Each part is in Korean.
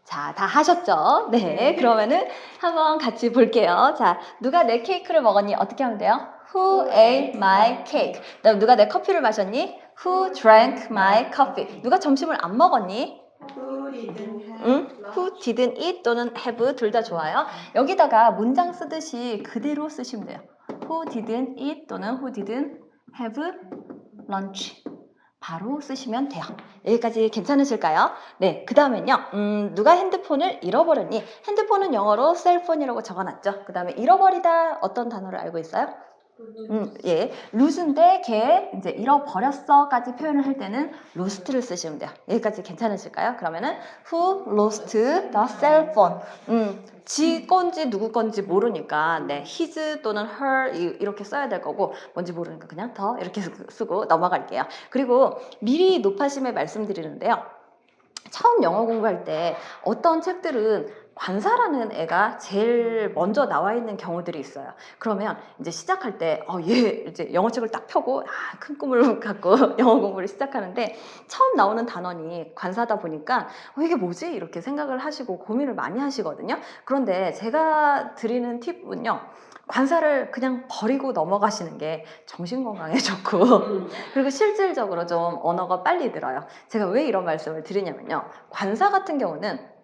자, 다 하셨죠? 네, 그러면은 한번 같이 볼게요. 자, 누가 내 케이크를 먹었니? 어떻게 하면 돼요? Who ate my cake? 그다음 누가 내 커피를 마셨니? Who drank my coffee? 누가 점심을 안 먹었니? Who didn't have Who didn't eat 또는 have 둘 다 좋아요. 여기다가 문장 쓰듯이 그대로 쓰시면 돼요. Who didn't eat 또는 who didn't have lunch. 바로 쓰시면 돼요. 여기까지 괜찮으실까요? 네, 그 다음엔요. 누가 핸드폰을 잃어버렸니? 핸드폰은 영어로 셀폰이라고 적어놨죠. 그 다음에 잃어버리다 어떤 단어를 알고 있어요? 예, lose인데 걔 이제 잃어버렸어까지 표현을 할 때는 lost를 쓰시면 돼요. 여기까지 괜찮으실까요? 그러면은 who lost the cell phone? 지 건지 누구 건지 모르니까 네, his 또는 her 이렇게 써야 될 거고 뭔지 모르니까 그냥 더 이렇게 쓰고 넘어갈게요. 그리고 미리 노파심에 말씀드리는데요. 처음 영어 공부할 때 어떤 책들은 관사라는 애가 제일 먼저 나와 있는 경우들이 있어요. 그러면 이제 시작할 때, 얘 이제 영어책을 딱 펴고, 큰 꿈을 갖고 영어 공부를 시작하는데, 처음 나오는 단원이 관사다 보니까, 이게 뭐지? 이렇게 생각을 하시고 고민을 많이 하시거든요. 그런데 제가 드리는 팁은요, 관사를 그냥 버리고 넘어가시는 게 정신건강에 좋고, 그리고 실질적으로 좀 언어가 빨리 늘어요. 제가 왜 이런 말씀을 드리냐면요. 관사 같은 경우는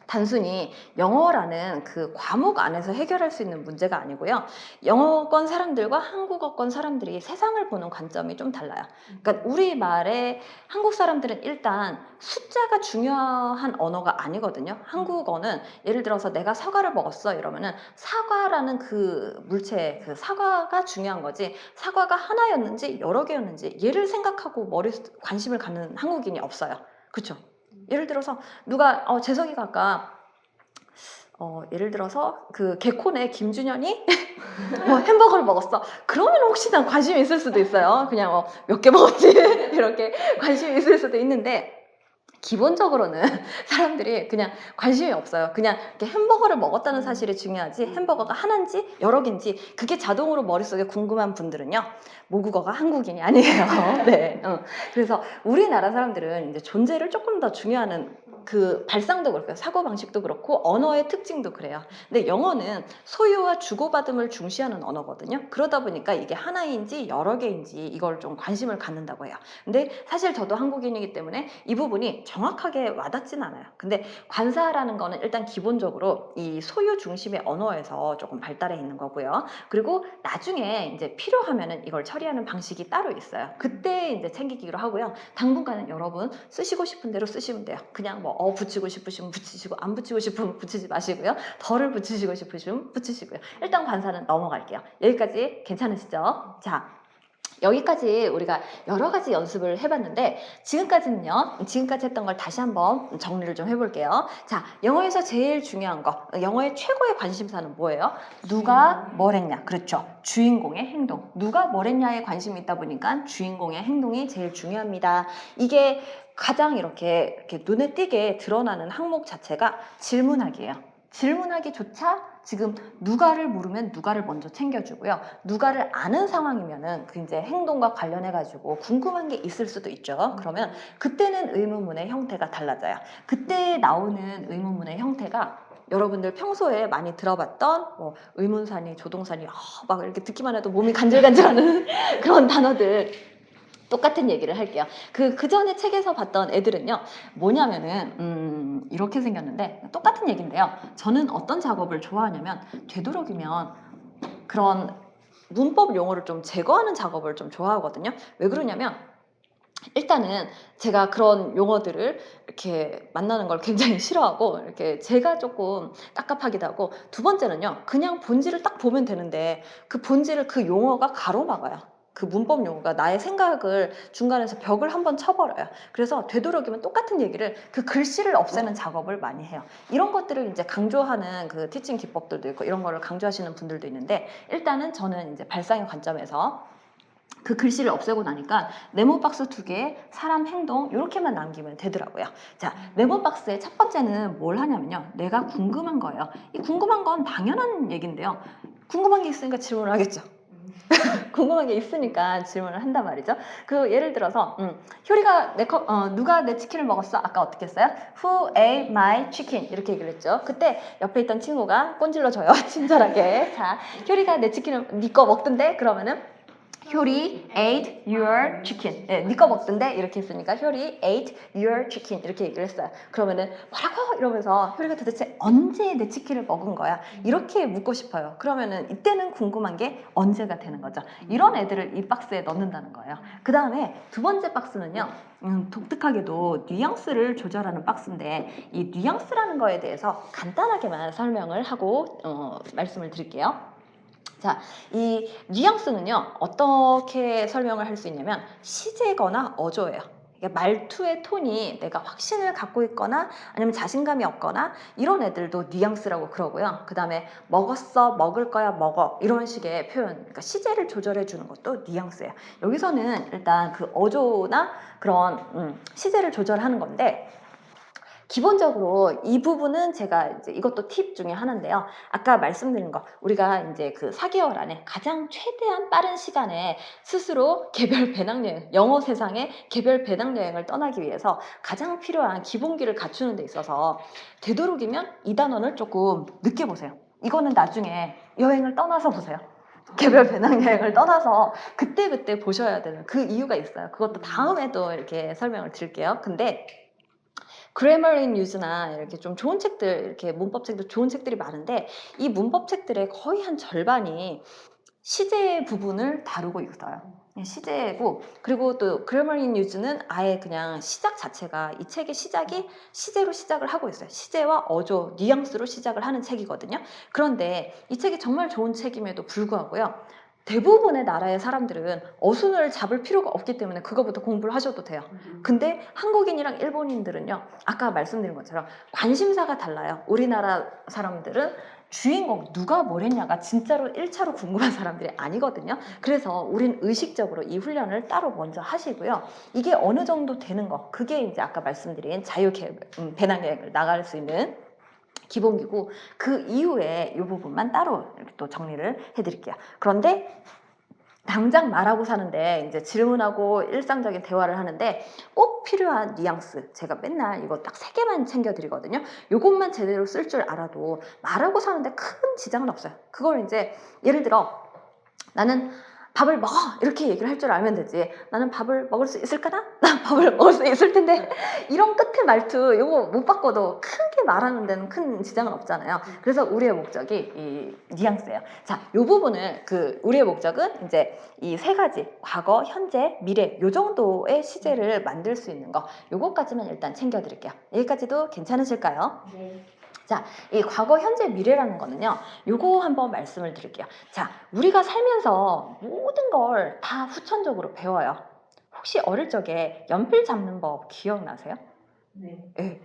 단순히 영어라는 그 과목 안에서 해결할 수 있는 문제가 아니고요. 영어권 사람들과 한국어권 사람들이 세상을 보는 관점이 좀 달라요. 그러니까 우리말에 한국 사람들은 일단 숫자가 중요한 언어가 아니거든요. 한국어는 예를 들어서 내가 사과를 먹었어 이러면은 사과라는 그 물체, 그 사과가 중요한 거지 사과가 하나였는지 여러 개였는지 얘를 생각하고 관심을 갖는 한국인이 없어요. 그렇죠? 예를 들어서 누가 재석이가 아까 예를 들어서 그 개콘의 김준현이 햄버거를 먹었어. 그러면 혹시 난 관심이 있을 수도 있어요. 그냥 몇 개 먹었지 이렇게 관심이 있을 수도 있는데 기본적으로는 사람들이 그냥 관심이 없어요. 그냥 이렇게 햄버거를 먹었다는 사실이 중요하지 햄버거가 하나인지 여러 개인지 그게 자동으로 머릿속에 궁금한 분들은요. 모국어가 한국인이 아니에요. 네. 그래서 우리나라 사람들은 이제 존재를 조금 더 중요하는 그 발상도 그렇고요. 사고방식도 그렇고 언어의 특징도 그래요. 근데 영어는 소유와 주고받음을 중시하는 언어거든요. 그러다 보니까 이게 하나인지 여러 개인지 이걸 좀 관심을 갖는다고 해요. 근데 사실 저도 한국인이기 때문에 이 부분이 정확하게 와닿진 않아요. 근데 관사라는 거는 일단 기본적으로 이 소유 중심의 언어에서 조금 발달해 있는 거고요. 그리고 나중에 이제 필요하면은 이걸 처리하는 방식이 따로 있어요. 그때 이제 챙기기로 하고요. 당분간은 여러분 쓰시고 싶은 대로 쓰시면 돼요. 그냥 붙이고 싶으시면 붙이시고 안 붙이고 싶으면 붙이지 마시고요. 덜을 붙이시고 싶으시면 붙이시고요. 일단 관사는 넘어갈게요. 여기까지 괜찮으시죠? 자. 여기까지 우리가 여러 가지 연습을 해봤는데 지금까지 했던 걸 다시 한번 정리를 좀 해볼게요. 자, 영어에서 제일 중요한 거, 영어의 최고의 관심사는 뭐예요? 누가 뭘 했냐. 그렇죠. 주인공의 행동. 누가 뭘 했냐에 관심이 있다 보니까 주인공의 행동이 제일 중요합니다. 이게 가장 이렇게 눈에 띄게 드러나는 항목 자체가 질문하기예요. 질문하기조차 지금 누가를 물으면 누가를 먼저 챙겨주고요. 누가를 아는 상황이면은 그 이제 행동과 관련해가지고 궁금한 게 있을 수도 있죠. 그러면 그때는 의문문의 형태가 달라져요. 그때 나오는 의문문의 형태가 여러분들 평소에 많이 들어봤던 의문사니 조동사니 막 이렇게 듣기만 해도 몸이 간질간질하는 그런 단어들 똑같은 얘기를 할게요. 그 전에 책에서 봤던 애들은요, 뭐냐면은, 이렇게 생겼는데, 똑같은 얘기인데요. 저는 어떤 작업을 좋아하냐면, 되도록이면 그런 문법 용어를 좀 제거하는 작업을 좀 좋아하거든요. 왜 그러냐면, 일단은 제가 그런 용어들을 이렇게 만나는 걸 굉장히 싫어하고, 이렇게 제가 조금 깝깝하기도 하고, 두 번째는요, 그냥 본질을 딱 보면 되는데, 그 본질을 그 용어가 가로막아요. 그 문법 용어가 나의 생각을 중간에서 벽을 한번 쳐버려요. 그래서 되도록이면 똑같은 얘기를 그 글씨를 없애는 작업을 많이 해요. 이런 것들을 이제 강조하는 그 티칭 기법들도 있고 이런 거를 강조하시는 분들도 있는데 일단은 저는 이제 발상의 관점에서 그 글씨를 없애고 나니까 네모박스 2개, 사람 행동 이렇게만 남기면 되더라고요. 자, 네모박스의 첫 번째는 뭘 하냐면요. 내가 궁금한 거예요. 이 궁금한 건 당연한 얘기인데요. 궁금한 게 있으니까 질문을 하겠죠. 궁금한 게 있으니까 질문을 한단 말이죠. 그 예를 들어서 효리가 누가 내 치킨을 먹었어? 아까 어떻게 했어요? Who ate my chicken? 이렇게 얘기를 했죠. 그때 옆에 있던 친구가 꼰질러줘요. 친절하게. 자, 효리가 내 치킨을 네 거 먹던데? 그러면은 효리 ate your chicken. 네, 네 거 먹던데 이렇게 했으니까 효리 ate your chicken 이렇게 얘기를 했어요. 그러면은 뭐라고? 이러면서 효리가 도대체 언제 내 치킨을 먹은 거야? 이렇게 묻고 싶어요. 그러면은 이때는 궁금한 게 언제가 되는 거죠. 이런 애들을 이 박스에 넣는다는 거예요. 그 다음에 두 번째 박스는요. 독특하게도 뉘앙스를 조절하는 박스인데 이 뉘앙스라는 거에 대해서 간단하게만 설명을 하고 말씀을 드릴게요. 자, 이 뉘앙스는요, 어떻게 설명을 할 수 있냐면, 시제거나 어조예요. 그러니까 말투의 톤이 내가 확신을 갖고 있거나 아니면 자신감이 없거나 이런 애들도 뉘앙스라고 그러고요. 그 다음에 먹었어, 먹을 거야, 먹어 이런 식의 표현, 그러니까 시제를 조절해 주는 것도 뉘앙스예요. 여기서는 일단 그 어조나 그런 시제를 조절하는 건데 기본적으로 이 부분은 제가 이제 이것도 팁 중에 하나인데요. 아까 말씀드린 거, 우리가 이제 그 4개월 안에 가장 최대한 빠른 시간에 스스로 개별 배낭여행, 영어 세상에 개별 배낭여행을 떠나기 위해서 가장 필요한 기본기를 갖추는 데 있어서 되도록이면 이 단원을 조금 늦게 보세요. 이거는 나중에 여행을 떠나서 보세요. 개별 배낭여행을 떠나서 그때그때 보셔야 되는 그 이유가 있어요. 그것도 다음에 또 이렇게 설명을 드릴게요. 근데 Grammar in Use나 이렇게 좀 좋은 책들, 이렇게 문법책들 좋은 책들이 많은데 이 문법책들의 거의 한 절반이 시제 부분을 다루고 있어요. 시제고 그리고 또 Grammar in Use는 아예 그냥 시작 자체가 이 책의 시작이 시제로 시작을 하고 있어요. 시제와 어조, 뉘앙스로 시작을 하는 책이거든요. 그런데 이 책이 정말 좋은 책임에도 불구하고요. 대부분의 나라의 사람들은 어순을 잡을 필요가 없기 때문에 그거부터 공부를 하셔도 돼요. 근데 한국인이랑 일본인들은요. 아까 말씀드린 것처럼 관심사가 달라요. 우리나라 사람들은 주인공 누가 뭘 했냐가 진짜로 1차로 궁금한 사람들이 아니거든요. 그래서 우린 의식적으로 이 훈련을 따로 먼저 하시고요. 이게 어느 정도 되는 거 그게 이제 아까 말씀드린 배낭여행을 나갈 수 있는 기본기고 그 이후에 이 부분만 따로 이렇게 또 정리를 해드릴게요. 그런데 당장 말하고 사는데 이제 질문하고 일상적인 대화를 하는데 꼭 필요한 뉘앙스 제가 맨날 이거 딱 3개만 챙겨드리거든요. 이것만 제대로 쓸 줄 알아도 말하고 사는데 큰 지장은 없어요. 그걸 이제 예를 들어 나는 밥을 먹어 이렇게 얘기를 할 줄 알면 되지 나는 밥을 먹을 수 있을까나? 난 밥을 먹을 수 있을 텐데 이런 끝의 말투 이거 못 바꿔도 크게 말하는 데는 큰 지장은 없잖아요. 그래서 우리의 목적이 이 뉘앙스예요. 자, 이 부분을 우리의 목적은 이제 이 3가지 과거, 현재, 미래 요 정도의 시제를 만들 수 있는 거 요거까지만 일단 챙겨드릴게요. 여기까지도 괜찮으실까요? 네. 자, 이 과거, 현재, 미래라는 거는요. 요거 한번 말씀을 드릴게요. 자, 우리가 살면서 모든 걸 다 후천적으로 배워요. 혹시 어릴 적에 연필 잡는 법 기억나세요? 네. 예.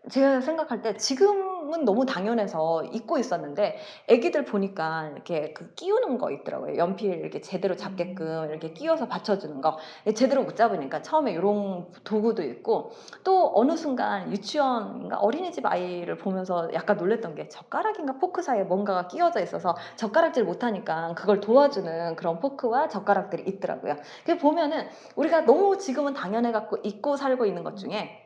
제가 생각할 때 지금은 너무 당연해서 잊고 있었는데 애기들 보니까 이렇게 그 끼우는 거 있더라고요. 연필 이렇게 제대로 잡게끔 이렇게 끼워서 받쳐주는 거. 제대로 못 잡으니까 처음에 이런 도구도 있고 또 어느 순간 유치원인가 어린이집 아이를 보면서 약간 놀랬던 게 젓가락인가 포크 사이에 뭔가가 끼워져 있어서 젓가락질 못하니까 그걸 도와주는 그런 포크와 젓가락들이 있더라고요. 그 보면은 우리가 너무 지금은 당연해갖고 잊고 살고 있는 것 중에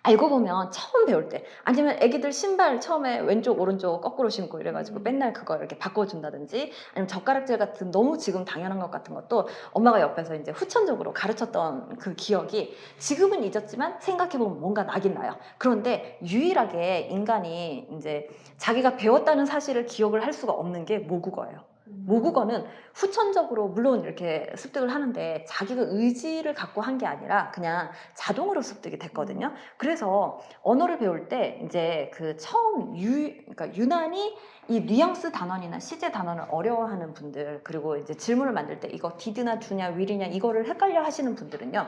알고 보면 처음 배울 때 아니면 애기들 신발 처음에 왼쪽 오른쪽 거꾸로 신고 이래가지고 맨날 그거 이렇게 바꿔준다든지 아니면 젓가락질 같은 너무 지금 당연한 것 같은 것도 엄마가 옆에서 이제 후천적으로 가르쳤던 그 기억이 지금은 잊었지만 생각해보면 뭔가 나긴 나요. 그런데 유일하게 인간이 이제 자기가 배웠다는 사실을 기억을 할 수가 없는 게 모국어예요. 모국어는 후천적으로 물론 이렇게 습득을 하는데 자기가 의지를 갖고 한 게 아니라 그냥 자동으로 습득이 됐거든요. 그래서 언어를 배울 때 이제 그 처음 그러니까 유난히 이 뉘앙스 단원이나 시제 단원을 어려워하는 분들 그리고 이제 질문을 만들 때 이거 did나 do냐 will이냐 이거를 헷갈려 하시는 분들은요.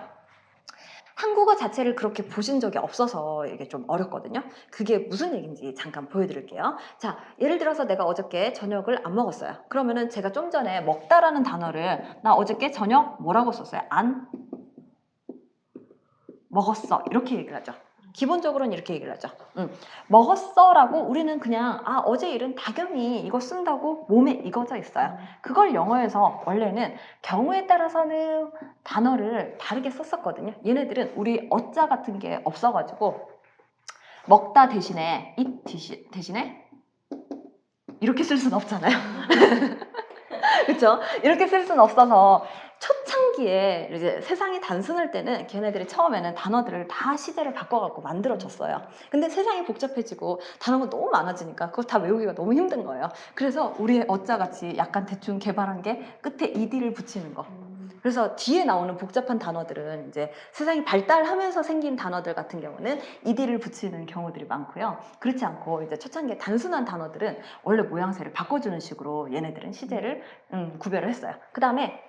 한국어 자체를 그렇게 보신 적이 없어서 이게 좀 어렵거든요. 그게 무슨 얘기인지 잠깐 보여드릴게요. 자, 예를 들어서 내가 어저께 저녁을 안 먹었어요. 그러면은 제가 좀 전에 먹다라는 단어를 나 어저께 저녁 뭐라고 썼어요? 안 먹었어. 이렇게 얘기를 하죠. 기본적으로는 이렇게 얘기를 하죠. 먹었어 라고 우리는 그냥 어제 일은 당연히 이거 쓴다고 몸에 익어져 있어요. 그걸 영어에서 원래는 경우에 따라서는 단어를 다르게 썼었거든요. 얘네들은 우리 어자 같은 게 없어가지고 먹다 대신에 eat 대신에 이렇게 쓸 수는 없잖아요. 그렇죠? 이렇게 쓸 수는 없어서 초창기에 이제 세상이 단순할 때는 걔네들이 처음에는 단어들을 다 시제를 바꿔갖고 만들어줬어요. 근데 세상이 복잡해지고 단어가 너무 많아지니까 그거 다 외우기가 너무 힘든 거예요. 그래서 우리의 어자같이 약간 대충 개발한 게 끝에 ed를 붙이는 거. 그래서 뒤에 나오는 복잡한 단어들은 이제 세상이 발달하면서 생긴 단어들 같은 경우는 ed를 붙이는 경우들이 많고요. 그렇지 않고 이제 초창기에 단순한 단어들은 원래 모양새를 바꿔주는 식으로 얘네들은 시제를 구별을 했어요. 그 다음에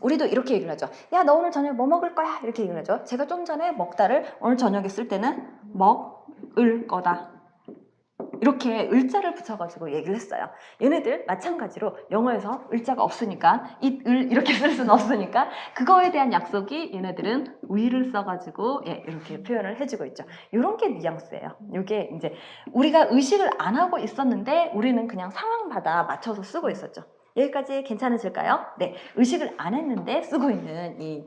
우리도 이렇게 얘기를 하죠. 야, 너 오늘 저녁에 뭐 먹을 거야? 이렇게 얘기를 하죠. 제가 좀 전에 먹다를 오늘 저녁에 쓸 때는 먹을 거다. 이렇게 을자를 붙여가지고 얘기를 했어요. 얘네들 마찬가지로 영어에서 을자가 없으니까 을 이렇게 쓸 수는 없으니까 그거에 대한 약속이 얘네들은 will을 써가지고 이렇게 표현을 해주고 있죠. 이런 게 뉘앙스예요. 이게 이제 우리가 의식을 안 하고 있었는데 우리는 그냥 상황마다 맞춰서 쓰고 있었죠. 여기까지 괜찮으실까요? 네, 의식을 안 했는데 쓰고 있는 이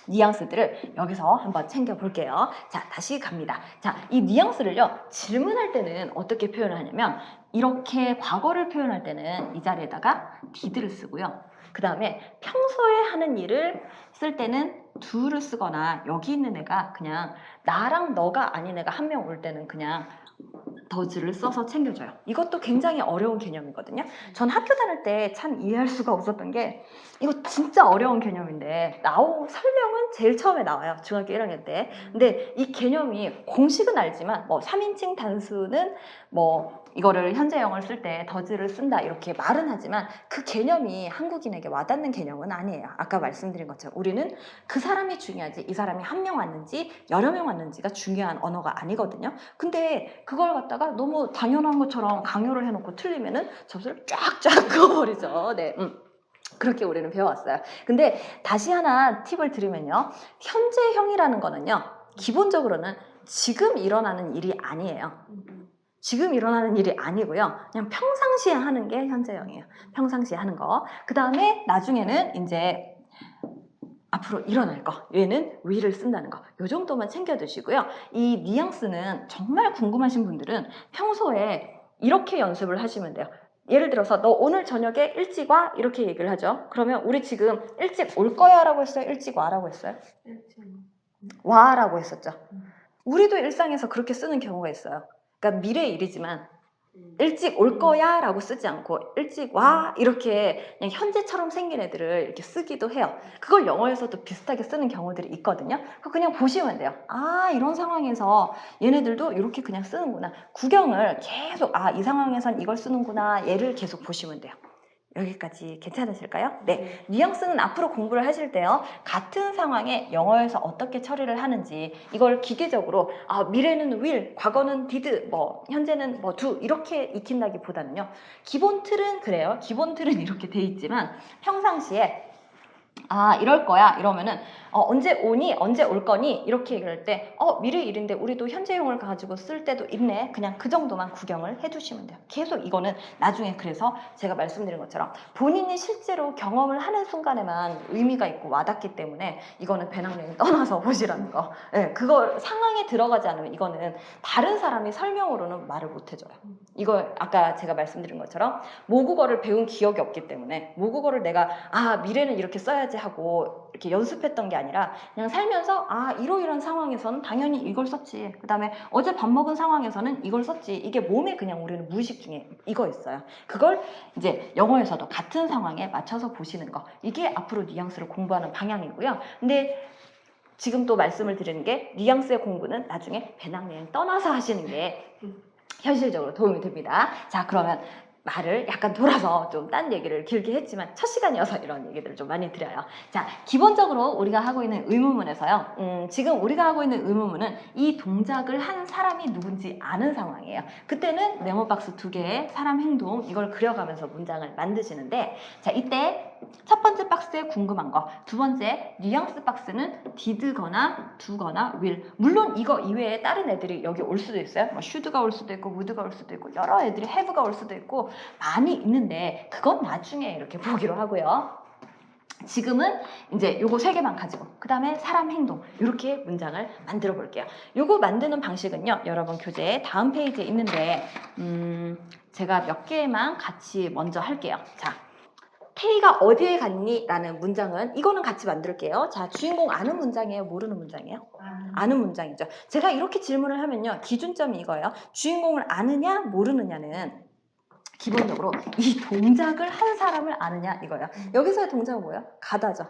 뉘앙스들을 여기서 한번 챙겨볼게요. 자, 다시 갑니다. 자, 이 뉘앙스를요, 질문할 때는 어떻게 표현을 하냐면 이렇게 과거를 표현할 때는 이 자리에다가 did를 쓰고요. 그 다음에 평소에 하는 일을 쓸 때는 do를 쓰거나 여기 있는 애가 그냥 나랑 너가 아닌 애가 한 명 올 때는 그냥 does를 써서 챙겨줘요. 이것도 굉장히 어려운 개념이거든요. 전 학교 다닐 때 참 이해할 수가 없었던 게 이거 진짜 어려운 개념인데 설명은 제일 처음에 나와요. 중학교 1학년 때. 근데 이 개념이 공식은 알지만 뭐 3인칭 단수는 뭐 이거를 현재형을 쓸 때 does를 쓴다 이렇게 말은 하지만 그 개념이 한국인에게 와닿는 개념은 아니에요. 아까 말씀드린 것처럼 우리는 그 사람이 중요하지 이 사람이 한 명 왔는지 여러 명 왔는지가 중요한 언어가 아니거든요. 근데 그걸 갖다가 너무 당연한 것처럼 강요를 해놓고 틀리면은 점수를 쫙쫙 그어버리죠. 네. 그렇게 우리는 배워왔어요. 근데 다시 하나 팁을 드리면요. 현재형이라는 거는요. 기본적으로는 지금 일어나는 일이 아니에요. 지금 일어나는 일이 아니고요. 그냥 평상시에 하는 게 현재형이에요. 평상시에 하는 거. 그 다음에 나중에는 이제 앞으로 일어날 거. 얘는 will을 쓴다는 거. 요 정도만 챙겨두시고요. 이 뉘앙스는 정말 궁금하신 분들은 평소에 이렇게 연습을 하시면 돼요. 예를 들어서 너 오늘 저녁에 일찍 와? 이렇게 얘기를 하죠. 그러면 우리 지금 일찍 올 거야 라고 했어요? 일찍 와라고 했어요? 와라고 했었죠. 우리도 일상에서 그렇게 쓰는 경우가 있어요. 그러니까 미래의 일이지만 일찍 올 거야 라고 쓰지 않고 일찍 와 이렇게 그냥 현재처럼 생긴 애들을 이렇게 쓰기도 해요. 그걸 영어에서도 비슷하게 쓰는 경우들이 있거든요. 그냥 보시면 돼요. 이런 상황에서 얘네들도 이렇게 그냥 쓰는구나. 구경을 계속 이 상황에선 이걸 쓰는구나 얘를 계속 보시면 돼요. 여기까지 괜찮으실까요? 네, 뉘앙스는 앞으로 공부를 하실 때요. 같은 상황에 영어에서 어떻게 처리를 하는지 이걸 기계적으로 미래는 will, 과거는 did, 뭐 현재는 뭐 do 이렇게 익힌다기보다는요. 기본 틀은 그래요. 기본 틀은 이렇게 돼 있지만 평상시에 이럴 거야 이러면은 언제 오니? 언제 올 거니? 이렇게 얘기할 때 미래 일인데 우리도 현재형을 가지고 쓸 때도 있네. 그냥 그 정도만 구경을 해주시면 돼요. 계속 이거는 나중에 그래서 제가 말씀드린 것처럼 본인이 실제로 경험을 하는 순간에만 의미가 있고 와닿기 때문에 이거는 배낭여행 떠나서 보시라는 거. 네, 그거 상황에 들어가지 않으면 이거는 다른 사람이 설명으로는 말을 못 해줘요. 이거 아까 제가 말씀드린 것처럼 모국어를 배운 기억이 없기 때문에 모국어를 내가 미래는 이렇게 써야지 하고 이렇게 연습했던 게 아니라 그냥 살면서 이러이러한 상황에서는 당연히 이걸 썼지. 그 다음에 어제 밥 먹은 상황에서는 이걸 썼지. 이게 몸에 그냥 우리는 무의식 중에 이거 있어요. 그걸 이제 영어에서도 같은 상황에 맞춰서 보시는 거. 이게 앞으로 뉘앙스를 공부하는 방향이고요. 근데 지금 또 말씀을 드리는 게 뉘앙스의 공부는 나중에 배낭여행 떠나서 하시는 게 현실적으로 도움이 됩니다. 자, 그러면 말을 약간 돌아서 좀 딴 얘기를 길게 했지만 첫 시간이어서 이런 얘기들을 좀 많이 드려요. 자, 기본적으로 우리가 하고 있는 의문문에서요. 지금 우리가 하고 있는 의문문은 이 동작을 한 사람이 누군지 아는 상황이에요. 그때는 네모박스 2개의 사람 행동 이걸 그려가면서 문장을 만드시는데 자, 이때 첫 번째 박스에 궁금한 거, 두 번째 뉘앙스 박스는 did거나 do거나 will. 물론 이거 이외에 다른 애들이 여기 올 수도 있어요. 뭐 should가 올 수도 있고 would가 올 수도 있고 여러 애들이 have가 올 수도 있고 많이 있는데 그건 나중에 이렇게 보기로 하고요. 지금은 이제 요거 세 개만 가지고 그 다음에 사람 행동 이렇게 문장을 만들어 볼게요. 요거 만드는 방식은요, 여러분 교재 다음 페이지에 있는데 제가 몇 개만 같이 먼저 할게요. 자, 태희가 어디에 갔니? 라는 문장은 이거는 같이 만들게요. 자, 주인공 아는 문장이에요? 모르는 문장이에요? 아는 문장이죠. 제가 이렇게 질문을 하면요, 기준점이 이거예요. 주인공을 아느냐 모르느냐는 기본적으로 이 동작을 한 사람을 아느냐 이거예요. 여기서의 동작은 뭐예요? 가다죠.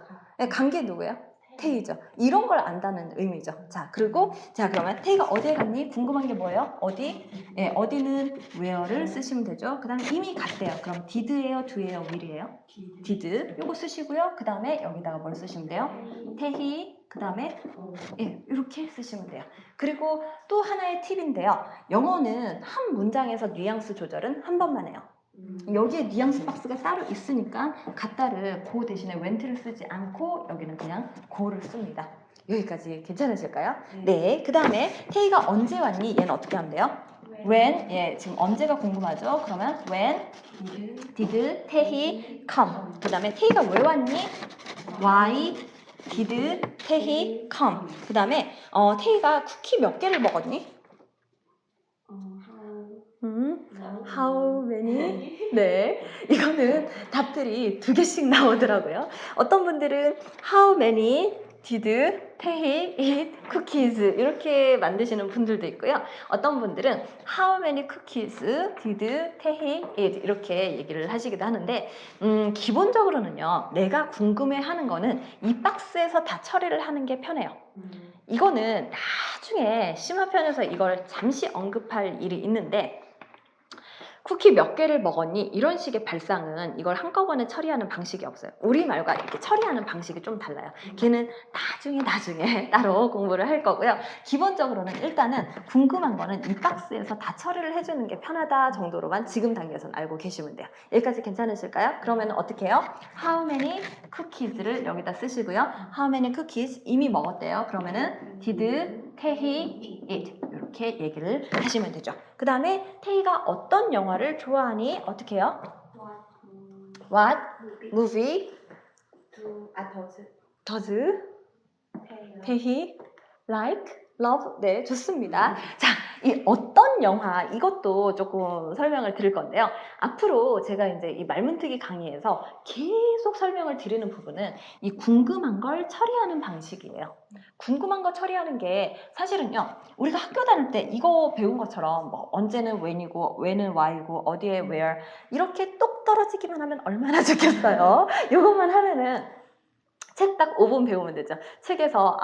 간 게 누구예요? 태희죠. 이런 걸 안다는 의미죠. 자, 그리고 자, 그러면 태희가 어디에 갔니? 궁금한 게 뭐예요? 어디? 예, 어디는 where를 쓰시면 되죠. 그 다음에 이미 갔대요. 그럼 did예요? do예요? will이에요? did. 요거 쓰시고요. 그 다음에 여기다가 뭘 쓰시면 돼요? 태희. 그 다음에 예, 이렇게 쓰시면 돼요. 그리고 또 하나의 팁인데요. 영어는 한 문장에서 뉘앙스 조절은 한 번만 해요. 여기에 뉘앙스 박스가 따로 있으니까 갖다를 고 대신에 went를 쓰지 않고 여기는 그냥 go를 씁니다. 여기까지 괜찮으실까요? 네. 그 다음에 태희가 언제 왔니? 얘는 어떻게 하면 돼요? when. 예, 지금 언제가 궁금하죠? 그러면 when did 태희 come. 그 다음에 태희가 왜 왔니? why did 태희 come. 그 다음에 태희가 쿠키 몇 개를 먹었니? How many? 네, 이거는 답들이 두 개씩 나오더라고요. 어떤 분들은 How many did 태희 eat cookies 이렇게 만드시는 분들도 있고요. 어떤 분들은 How many cookies did 태희 eat 이렇게 얘기를 하시기도 하는데 기본적으로는요, 내가 궁금해하는 거는 이 박스에서 다 처리를 하는 게 편해요. 이거는 나중에 심화편에서 이걸 잠시 언급할 일이 있는데, 쿠키 몇 개를 먹었니? 이런 식의 발상은 이걸 한꺼번에 처리하는 방식이 없어요. 우리말과 이렇게 처리하는 방식이 좀 달라요. 걔는 나중에 따로 공부를 할 거고요. 기본적으로는 일단은 궁금한 거는 이 박스에서 다 처리를 해주는 게 편하다 정도로만 지금 단계에서는 알고 계시면 돼요. 여기까지 괜찮으실까요? 그러면 어떻게 해요? How many cookies를 여기다 쓰시고요. How many cookies 이미 먹었대요. 그러면은 did 태희 eat 이렇게 얘기를 하시면 되죠. 그 다음에 태희가 어떤 영화를 좋아하니? 어떻게 해요? What movie does 태희 like, love? 네, 좋습니다. 자, 이 어떤 영화 이것도 조금 설명을 드릴 건데요. 앞으로 제가 이제 이 말문트기 강의에서 계속 설명을 드리는 부분은 이 궁금한 걸 처리하는 방식이에요. 궁금한 거 처리하는 게 사실은요, 우리가 학교 다닐 때 이거 배운 것처럼 뭐 언제는 when이고 when은 why이고 어디에 where 이렇게 똑 떨어지기만 하면 얼마나 좋겠어요. 이것만 하면은 책 딱 5분 배우면 되죠. 책에서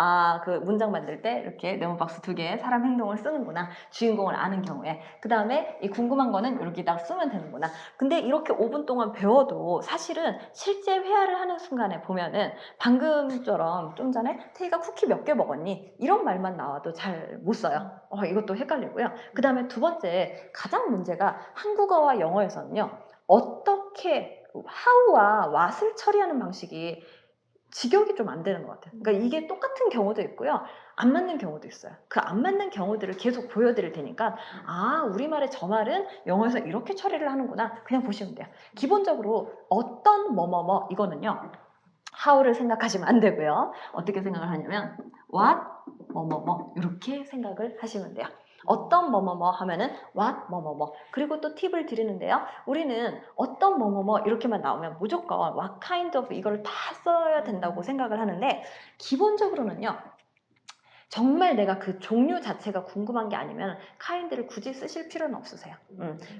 그 문장 만들 때 이렇게 네모박스 2개 사람 행동을 쓰는구나. 주인공을 아는 경우에. 그 다음에 이 궁금한 거는 여기다가 쓰면 되는구나. 근데 이렇게 5분 동안 배워도 사실은 실제 회화를 하는 순간에 보면은 방금처럼 좀 전에 태희가 쿠키 몇 개 먹었니? 이런 말만 나와도 잘 못 써요. 이것도 헷갈리고요. 그 다음에 두 번째 가장 문제가 한국어와 영어에서는요. 어떻게 how와 what을 처리하는 방식이 직역이 좀 안 되는 것 같아요. 그러니까 이게 똑같은 경우도 있고요. 안 맞는 경우도 있어요. 그 안 맞는 경우들을 계속 보여드릴 테니까 우리말의 저 말은 영어에서 이렇게 처리를 하는구나. 그냥 보시면 돼요. 기본적으로 어떤 뭐뭐뭐 이거는요. how를 생각하시면 안 되고요. 어떻게 생각을 하냐면 what 뭐뭐뭐 이렇게 생각을 하시면 돼요. 어떤 뭐뭐뭐 하면은 what 뭐뭐뭐. 그리고 또 팁을 드리는데요. 우리는 어떤 뭐뭐뭐 이렇게만 나오면 무조건 what kind of 이거를 다 써야 된다고 생각을 하는데 기본적으로는요. 정말 내가 그 종류 자체가 궁금한 게 아니면 kind를 굳이 쓰실 필요는 없으세요.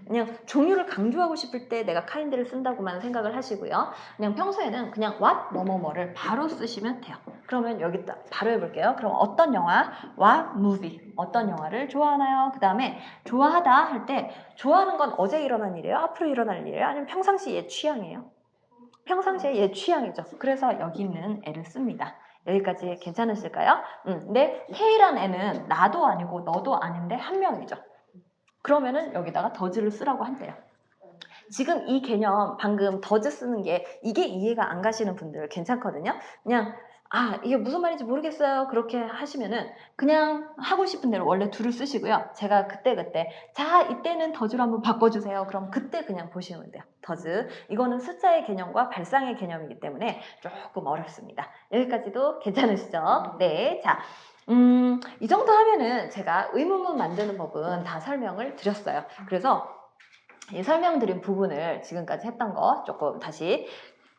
그냥 종류를 강조하고 싶을 때 내가 kind를 쓴다고만 생각을 하시고요. 그냥 평소에는 그냥 what 뭐뭐뭐를 바로 쓰시면 돼요. 그러면 여기다 바로 해볼게요. 그럼 어떤 영화? what movie. 어떤 영화를 좋아하나요? 그 다음에 좋아하다 할 때 좋아하는 건 어제 일어난 일이에요? 앞으로 일어날 일이에요? 아니면 평상시 얘 취향이에요? 평상시에 얘 취향이죠. 그래서 여기 있는 애를 씁니다. 여기까지 괜찮으실까요? 근데 태희란 애는 나도 아니고 너도 아닌데 한 명이죠. 그러면은 여기다가 더즈를 쓰라고 한대요. 지금 이 개념 방금 더즈 쓰는 게 이게 이해가 안 가시는 분들 괜찮거든요. 그냥 이게 무슨 말인지 모르겠어요. 그렇게 하시면은 그냥 하고 싶은 대로 원래 do를 쓰시고요. 제가 그때그때 자 이때는 더즈로 한번 바꿔주세요. 그럼 그때 그냥 보시면 돼요. 더즈. 이거는 숫자의 개념과 발상의 개념이기 때문에 조금 어렵습니다. 여기까지도 괜찮으시죠? 네. 자. 이 정도 하면은 제가 의문문 만드는 법은 다 설명을 드렸어요. 그래서 이 설명드린 부분을 지금까지 했던 거 조금 다시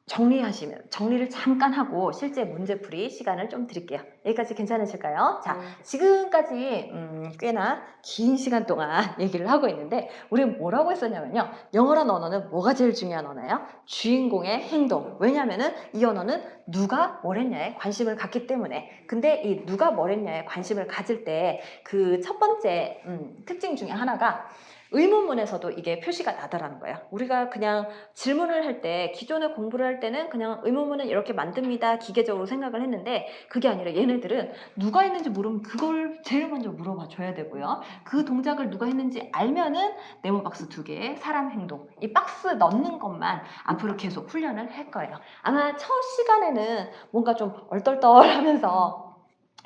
정리를 잠깐 하고 실제 문제풀이 시간을 좀 드릴게요. 여기까지 괜찮으실까요? 자, 지금까지 꽤나 긴 시간 동안 얘기를 하고 있는데 우리 뭐라고 했었냐면요. 영어란 언어는 뭐가 제일 중요한 언어예요? 주인공의 행동. 왜냐면은 이 언어는 누가 뭘 했냐에 관심을 갖기 때문에. 근데 이 누가 뭘 했냐에 관심을 가질 때 그 첫 번째 특징 중에 하나가 의문문에서도 이게 표시가 나더라는 거예요. 우리가 그냥 질문을 할 때 기존에 공부를 할 때는 그냥 의문문은 이렇게 만듭니다 기계적으로 생각을 했는데 그게 아니라 얘네들은 누가 했는지 모르면 그걸 제일 먼저 물어봐 줘야 되고요. 그 동작을 누가 했는지 알면은 네모 박스 2개 사람 행동 이 박스 넣는 것만 앞으로 계속 훈련을 할 거예요. 아마 첫 시간에는 뭔가 좀 얼떨떨 하면서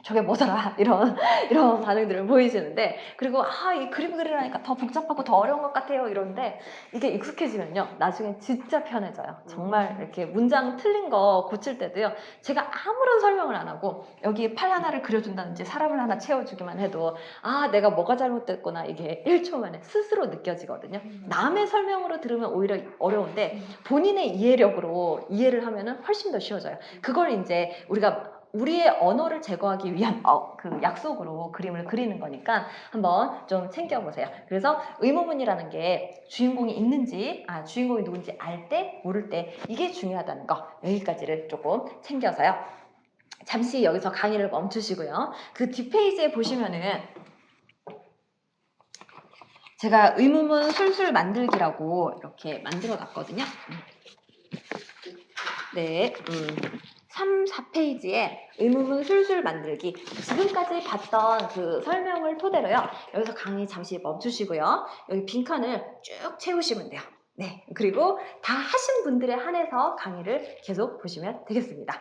저게 뭐더라 이런 반응들을 보이시는데 그리고 이 그림 그리라니까 더 복잡하고 더 어려운 것 같아요 이러는데 이게 익숙해지면요 나중에 진짜 편해져요. 정말 이렇게 문장 틀린 거 고칠 때도요 제가 아무런 설명을 안 하고 여기 팔 하나를 그려준다든지 사람을 하나 채워주기만 해도 내가 뭐가 잘못됐구나 이게 1초 만에 스스로 느껴지거든요. 남의 설명으로 들으면 오히려 어려운데 본인의 이해력으로 이해를 하면은 훨씬 더 쉬워져요. 그걸 이제 우리의 언어를 제거하기 위한 그 약속으로 그림을 그리는 거니까 한번 좀 챙겨보세요. 그래서 의문문이라는 게 주인공이 있는지 주인공이 누군지 알 때 모를 때 이게 중요하다는 거 여기까지를 조금 챙겨서요. 잠시 여기서 강의를 멈추시고요. 그 뒷페이지에 보시면은 제가 의문문 술술 만들기라고 이렇게 만들어 놨거든요. 네, 3, 4페이지에 의문문 술술 만들기 지금까지 봤던 그 설명을 토대로요. 여기서 강의 잠시 멈추시고요. 여기 빈칸을 쭉 채우시면 돼요. 네, 그리고 다 하신 분들에 한해서 강의를 계속 보시면 되겠습니다.